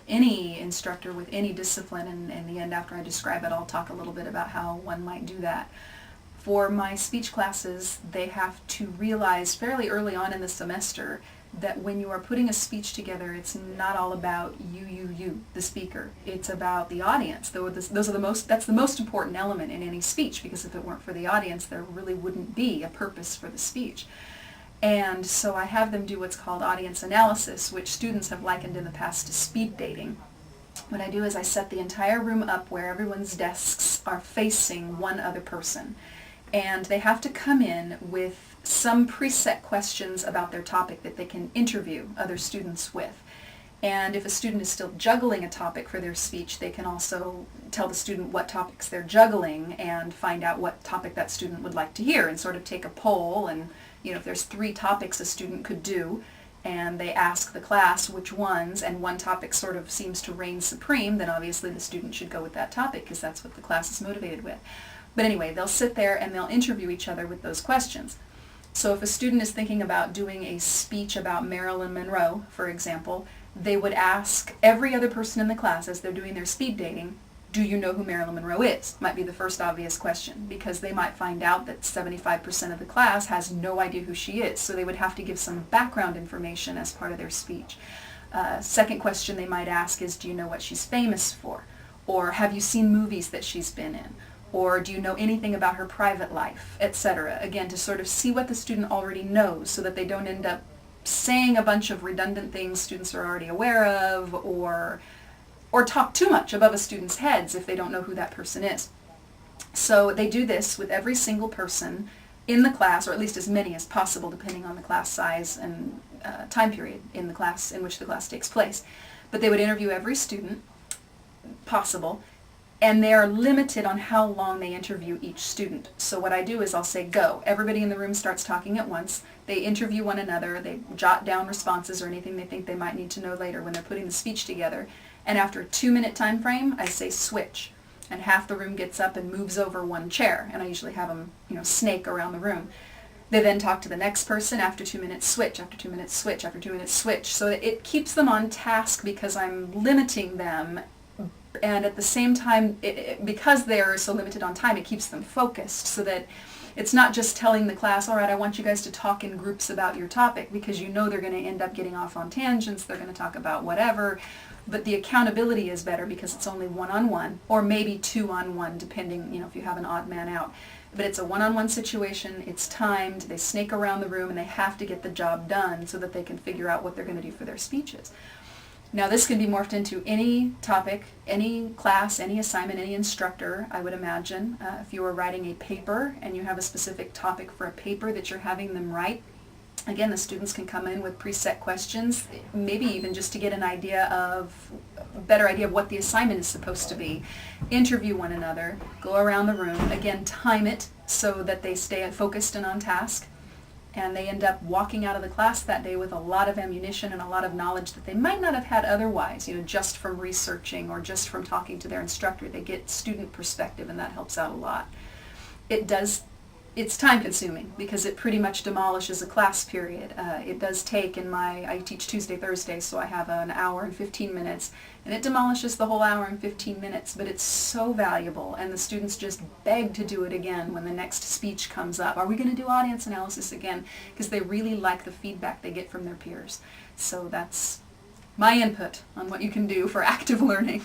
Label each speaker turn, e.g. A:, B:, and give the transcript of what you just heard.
A: any instructor with any discipline, and in the end, after I describe it, I'll talk a little bit about how one might do that. For my speech classes, they have to realize fairly early on in the semester that when you are putting a speech together, it's not all about you, the speaker. It's about the audience. That's the most important element in any speech, because if it weren't for the audience, there really wouldn't be a purpose for the speech. And so I have them do what's called audience analysis, which students have likened in the past to speed dating. What I do is I set the entire room up where everyone's desks are facing one other person. And they have to come in with some preset questions about their topic that they can interview other students with. And if a student is still juggling a topic for their speech, they can also tell the student what topics they're juggling and find out what topic that student would like to hear, and sort of take a poll. And if there's 3 topics a student could do, and they ask the class which ones, and one topic sort of seems to reign supreme, then obviously the student should go with that topic, because that's what the class is motivated with. But anyway, they'll sit there and they'll interview each other with those questions. So if a student is thinking about doing a speech about Marilyn Monroe, for example, they would ask every other person in the class as they're doing their speed dating, do you know who Marilyn Monroe is? Might be the first obvious question, because they might find out that 75% of the class has no idea who she is. So they would have to give some background information as part of their speech. Second question they might ask is, do you know what she's famous for? Or have you seen movies that she's been in? Or do you know anything about her private life, etc.? Again, to sort of see what the student already knows, so that they don't end up saying a bunch of redundant things students are already aware of, or talk too much above a student's heads if they don't know who that person is. So they do this with every single person in the class, or at least as many as possible, depending on the class size and time period in the class in which the class takes place. But they would interview every student possible, and they are limited on how long they interview each student. So what I do is I'll say, go. Everybody in the room starts talking at once. They interview one another. They jot down responses or anything they think they might need to know later when they're putting the speech together. And after a 2-minute time frame, I say switch. And half the room gets up and moves over one chair. And I usually have them, snake around the room. They then talk to the next person. After 2 minutes, switch. After 2 minutes, switch. After 2 minutes, switch. So it keeps them on task, because I'm limiting them. And at the same time, because they're so limited on time, it keeps them focused, so that it's not just telling the class, all right, I want you guys to talk in groups about your topic, because they're going to end up getting off on tangents, they're going to talk about whatever. But the accountability is better because it's only one-on-one, or maybe two-on-one, depending, if you have an odd man out. But it's a one-on-one situation, it's timed, they snake around the room, and they have to get the job done so that they can figure out what they're going to do for their speeches. Now this can be morphed into any topic, any class, any assignment, any instructor, I would imagine. If you are writing a paper and you have a specific topic for a paper that you're having them write, again, the students can come in with preset questions, maybe even just to get a better idea of what the assignment is supposed to be. Interview one another, go around the room, again, time it so that they stay focused and on task. And they end up walking out of the class that day with a lot of ammunition and a lot of knowledge that they might not have had otherwise, just from researching or just from talking to their instructor. They get student perspective, and that helps out a lot. It's time consuming because it pretty much demolishes a class period. It does take, I teach Tuesday, Thursday, so I have an hour and 15 minutes, and it demolishes the whole hour and 15 minutes, but it's so valuable, and the students just beg to do it again when the next speech comes up. Are we going to do audience analysis again? Because they really like the feedback they get from their peers. So that's my input on what you can do for active learning.